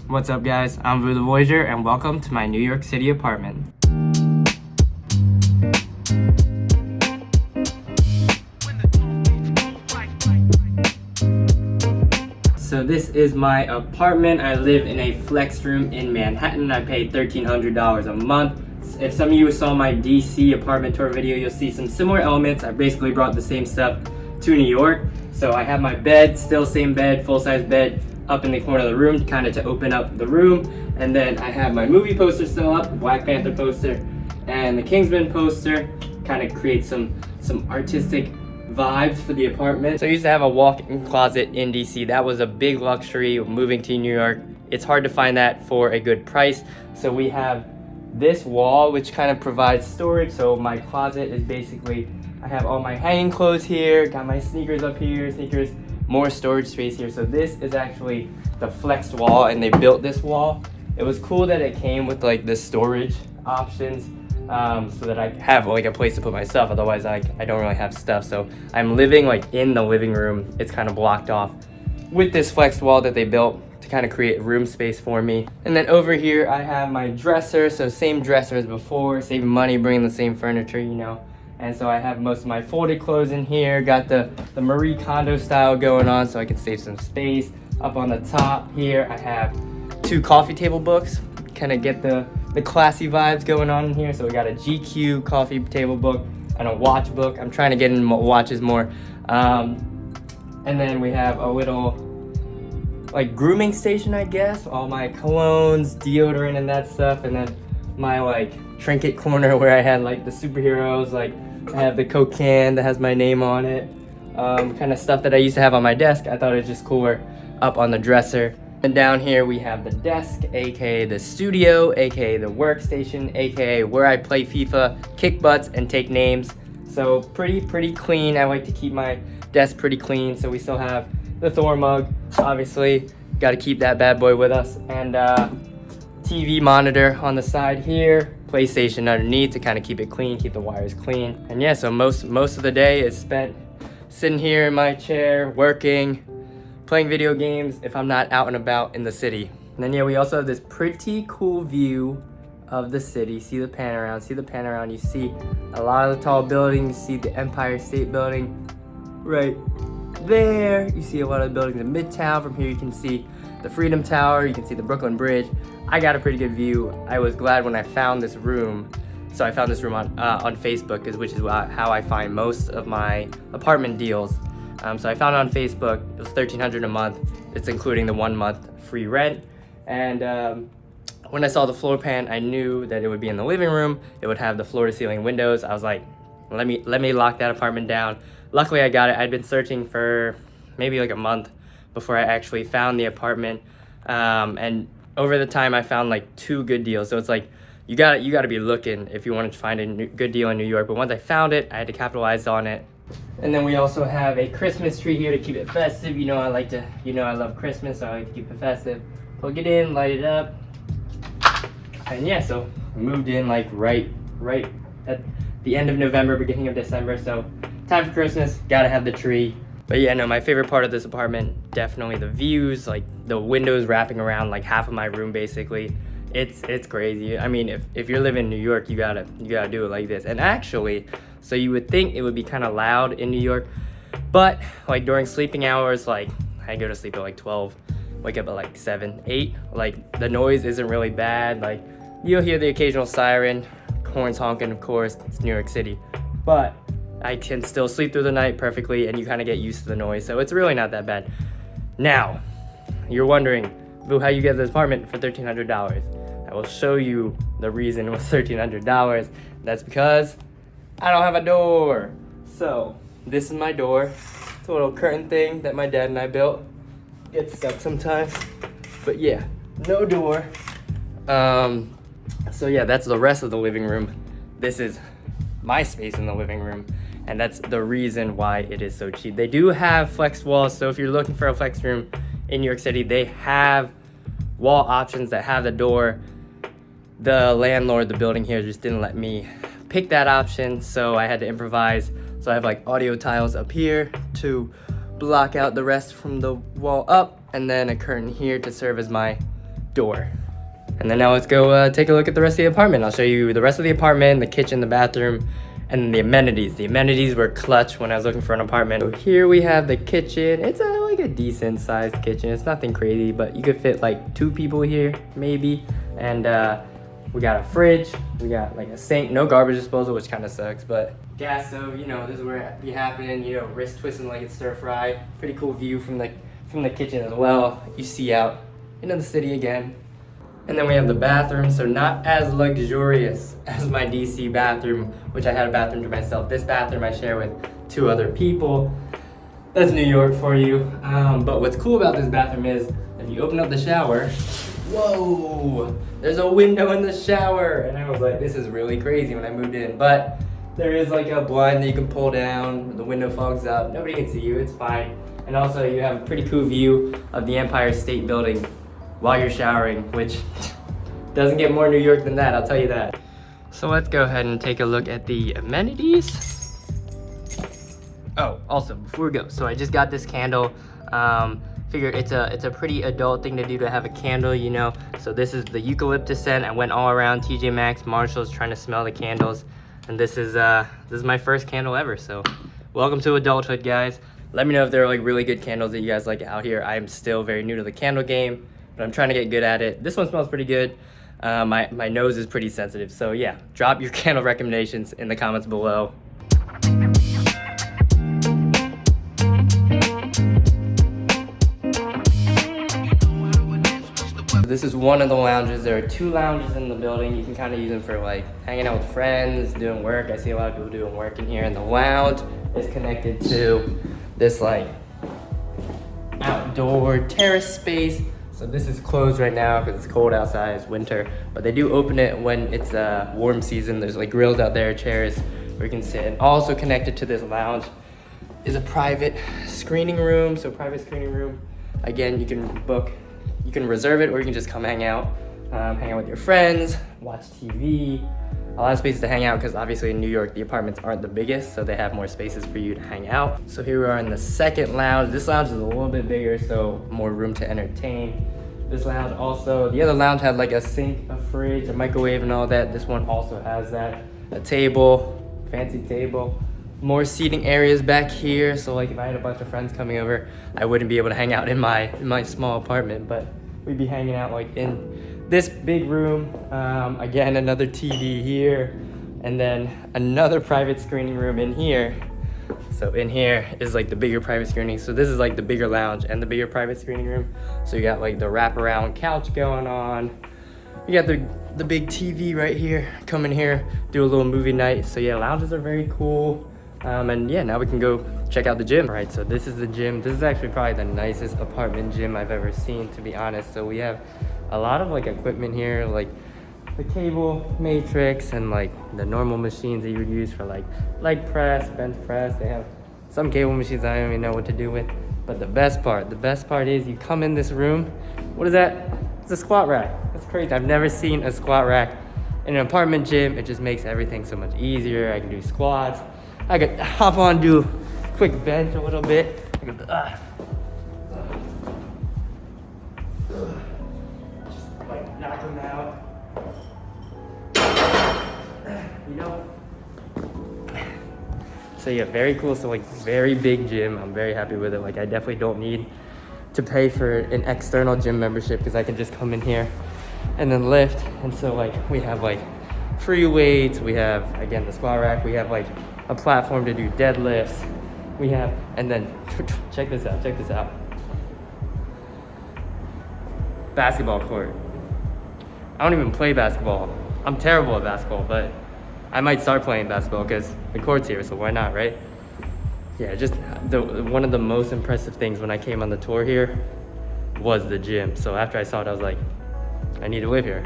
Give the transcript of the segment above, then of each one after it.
What's up, guys? I'm the Voyager, and welcome to my New York City apartment. So this is my apartment. I live in a flex room in Manhattan. I pay $1,300 a month. If some of you saw my DC apartment tour video, you'll see some similar elements. I basically brought the same stuff to New York. So I have my bed, still same bed, full-size bed, up in the corner of the room, kind of to open up the room. And then I have my movie poster still up, the Black Panther poster, and the Kingsman poster. Kind of create some artistic vibes for the apartment. So I used to have a walk-in closet in DC. That was a big luxury moving to New York. It's hard to find that for a good price. So we have this wall, which kind of provides storage. So my closet is basically, I have all my hanging clothes here, got my sneakers up here, more storage space here. So this is actually the flexed wall, and they built this wall. It was cool that it came with like the storage options, so that I have like a place to put my stuff. Otherwise I don't really have stuff. So I'm living like in the living room. It's kind of blocked off with this flexed wall that they built to kind of create room space for me. And then over here I have my dresser. So same dresser as before, saving money, bringing the same furniture, you know. And so I have most of my folded clothes in here. Got the Marie Kondo style going on so I can save some space. Up on the top here, I have 2 coffee table books. Kind of get the classy vibes going on in here. So we got a GQ coffee table book and a watch book. I'm trying to get into watches more. And then we have a little like grooming station, I guess. All my colognes, deodorant, and that stuff. And then my like trinket corner where I had like the superheroes, like I have the Coke can that has my name on it, kind of stuff that I used to have on my desk. I thought it was just cooler up on the dresser. And down here we have the desk, aka the studio, aka the workstation, aka where I play FIFA, kick butts, and take names. So pretty clean. I like to keep my desk pretty clean. So we still have the Thor mug, obviously, got to keep that bad boy with us, and TV monitor on the side here, PlayStation underneath to kind of keep it clean, keep the wires clean. And yeah, so most of the day is spent sitting here in my chair, working, playing video games if I'm not out and about in the city. And then yeah, we also have this pretty cool view of the city. See the pan around, you see a lot of the tall buildings, you see the Empire State Building right there. You see a lot of the buildings in Midtown. From here you can see the Freedom Tower, you can see the Brooklyn Bridge. I got a pretty good view. I was glad when I found this room. So I found this room on Facebook, which is how I find most of my apartment deals. So I found it on Facebook. It was $1,300 a month. It's including the 1 month free rent. And when I saw the floor plan, I knew that it would be in the living room. It would have the floor to ceiling windows. I was like, let me lock that apartment down. Luckily I got it. I'd been searching for maybe like a month before I actually found the apartment. And over the time I found like 2 good deals. So it's like, you gotta be looking if you want to find a good deal in New York. But once I found it, I had to capitalize on it. And then we also have a Christmas tree here to keep it festive. You know I love Christmas, so I like to keep it festive. Plug it in, light it up. And yeah, so we moved in like right at the end of November, beginning of December. So time for Christmas, gotta have the tree. But yeah, no, my favorite part of this apartment, definitely the views, like the windows wrapping around like half of my room basically. It's crazy. I mean, if you're living in New York, you gotta do it like this. And actually, so you would think it would be kind of loud in New York, but like during sleeping hours, like I go to sleep at like 12, wake up at like 7, 8, like the noise isn't really bad. Like you'll hear the occasional siren, horns honking, of course, it's New York City, but I can still sleep through the night perfectly, and you kind of get used to the noise, so it's really not that bad. Now, you're wondering, Boo, how you get this apartment for $1,300? I will show you the reason it was $1,300. That's because I don't have a door. So this is my door. It's a little curtain thing that my dad and I built. Gets stuck sometimes, but yeah, no door. So yeah, that's the rest of the living room. This is my space in the living room, and that's the reason why it is so cheap. They do have flex walls, so if you're looking for a flex room in New York City, they have wall options that have the door. The landlord, the building here, just didn't let me pick that option, so I had to improvise. So I have like audio tiles up here to block out the rest from the wall up, and then a curtain here to serve as my door. And then now let's go take a look at the rest of the apartment. I'll show you the rest of the apartment, the kitchen, the bathroom, and the amenities. The amenities were clutch when I was looking for an apartment. So here we have the kitchen. It's like a decent sized kitchen. It's nothing crazy, but you could fit like 2 people here, maybe. And we got a fridge. We got like a sink, no garbage disposal, which kind of sucks, but gas stove, you know, this is where it be happening, you know, wrist twisting like it's stir fry. Pretty cool view from the kitchen as well. You see out into the city again. And then we have the bathroom, so not as luxurious as my DC bathroom, which I had a bathroom to myself. This bathroom I share with 2 other people. That's New York for you. But what's cool about this bathroom is if you open up the shower, whoa, there's a window in the shower. And I was like, this is really crazy when I moved in. But there is like a blind that you can pull down. The window fogs up. Nobody can see you. It's fine. And also you have a pretty cool view of the Empire State Building while you're showering, which doesn't get more New York than that, I'll tell you that. So let's go ahead and take a look at the amenities. Oh, also before we go, so I just got this candle. Figured it's a pretty adult thing to do to have a candle, you know. So this is the eucalyptus scent. I went all around TJ Maxx, Marshalls, trying to smell the candles, and this is my first candle ever. So welcome to adulthood, guys. Let me know if there are like really good candles that you guys like out here. I'm still very new to the candle game, but I'm trying to get good at it. This one smells pretty good. My nose is pretty sensitive, so yeah, drop your candle recommendations in the comments below. This is one of the lounges. There are 2 lounges in the building. You can kind of use them for like hanging out with friends, doing work. I see a lot of people doing work in here, and the lounge is connected to this like outdoor terrace space. So this is closed right now because it's cold outside, it's winter, but they do open it when it's warm season. There's like grills out there, chairs where you can sit. And also connected to this lounge is a private screening room. So private screening room, again, you can reserve it or you can just come hang out with your friends, watch TV. A lot of spaces to hang out because obviously in New York, the apartments aren't the biggest, so they have more spaces for you to hang out. So here we are in the second lounge. This lounge is a little bit bigger, so more room to entertain. This lounge also, the other lounge had like a sink, a fridge, a microwave and all that. This one also has that. A table, fancy table. More seating areas back here. So like if I had a bunch of friends coming over, I wouldn't be able to hang out in my small apartment, but we'd be hanging out like in this big room. Again, another TV here, and then another private screening room in here. So in here is like the bigger private screening. So this is like the bigger lounge and the bigger private screening room. So you got like the wraparound couch going on. You got the big TV right here. Come in here, do a little movie night. So yeah, lounges are very cool. And yeah, now we can go check out the gym. All right, so this is the gym. This is actually probably the nicest apartment gym I've ever seen, to be honest. So we have a lot of like equipment here, like the cable matrix and like the normal machines that you would use for like leg press, bench press. They have some cable machines I don't even know what to do with. But the best part is you come in this room. What is that? It's a squat rack. That's crazy. I've never seen a squat rack in an apartment gym. It just makes everything so much easier. I can do squats. I could hop on, do quick bench a little bit. I could, just like knock them out. You know? So yeah, very cool. So like very big gym. I'm very happy with it. Like I definitely don't need to pay for an external gym membership because I can just come in here and then lift. And so like we have like free weights. We have, again, the squat rack. We have like a platform to do deadlifts. We have, and then check this out. Basketball court. I don't even play basketball. I'm terrible at basketball, but I might start playing basketball because the court's here, so why not, right? Yeah, just one of the most impressive things when I came on the tour here was the gym. So after I saw it, I was like, I need to live here.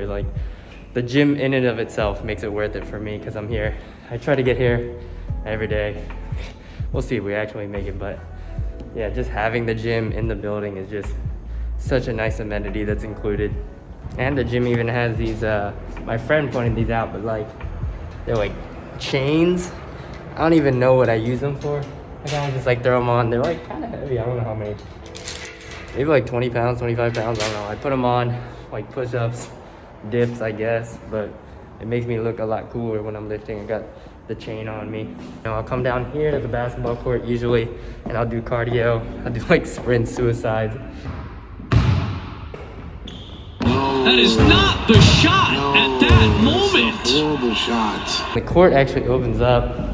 Like, the gym in and of itself makes it worth it for me because I'm here. I try to get here every day. We'll see if we actually make it, but yeah, just having the gym in the building is just such a nice amenity that's included. And the gym even has these, my friend pointed these out, but like, they're like chains. I don't even know what I use them for. I kind of just like throw them on. They're like kind of heavy. I don't know how many. Maybe like 20 pounds, 25 pounds. I don't know. I put them on. like push-ups, dips, I guess, but it makes me look a lot cooler when I'm lifting. I got the chain on me. Now I'll come down here to the basketball court usually, and I'll do cardio. I'll do like sprints, suicides. That is not the shot at that moment. Horrible shot. The court actually opens up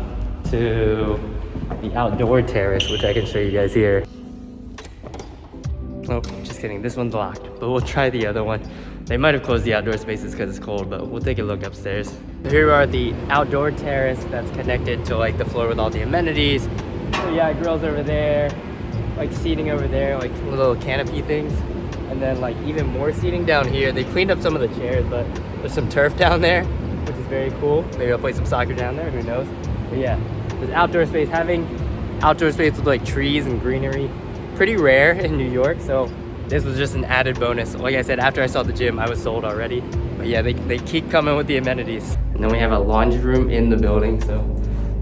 to the outdoor terrace, which I can show you guys here. Oh, just kidding, this one's locked, but we'll try the other one. They might have closed the outdoor spaces because it's cold, but we'll take a look upstairs. So here we are at the outdoor terrace that's connected to like the floor with all the amenities. So yeah, grills over there, like seating over there, like little canopy things. And then like even more seating down here. They cleaned up some of the chairs, but there's some turf down there, which is very cool. Maybe I'll play some soccer down there, who knows? But yeah, this outdoor space, having outdoor space with like trees and greenery, pretty rare in New York, so this was just an added bonus. Like I said, after I saw the gym, I was sold already. But yeah, they keep coming with the amenities. And then we have a laundry room in the building, so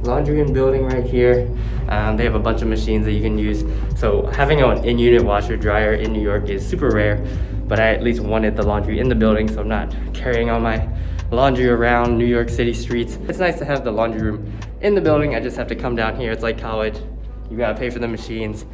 laundry in building right here. They have a bunch of machines that you can use. So having an in-unit washer dryer in New York is super rare, but I at least wanted the laundry in the building, so I'm not carrying all my laundry around New York City streets. It's nice to have the laundry room in the building. I just have to come down here. It's like college. You gotta pay for the machines,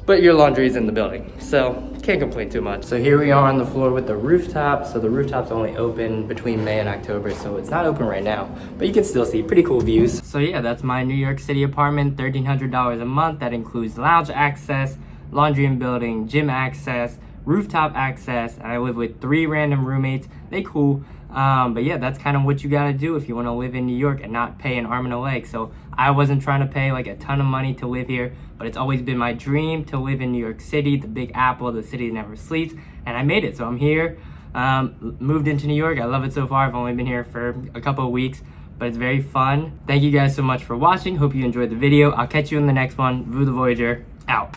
but your laundry is in the building, so can't complain too much. So here we are on the floor with the rooftop. So the rooftop's only open between May and October, so it's not open right now, but you can still see pretty cool views. So yeah, that's my New York City apartment, $1,300 a month. That includes lounge access, laundry in building, gym access, rooftop access, and I live with 3 random roommates. They cool. But yeah, that's kind of what you gotta do if you want to live in New York and not pay an arm and a leg. So I wasn't trying to pay like a ton of money to live here, but it's always been my dream to live in New York City, the Big Apple, the city that never sleeps, and I made it. So I'm here, moved into New York. I love it so far. I've only been here for a couple of weeks, but it's very fun. Thank you guys so much for watching. Hope you enjoyed the video. I'll catch you in the next one. The Voyager, out.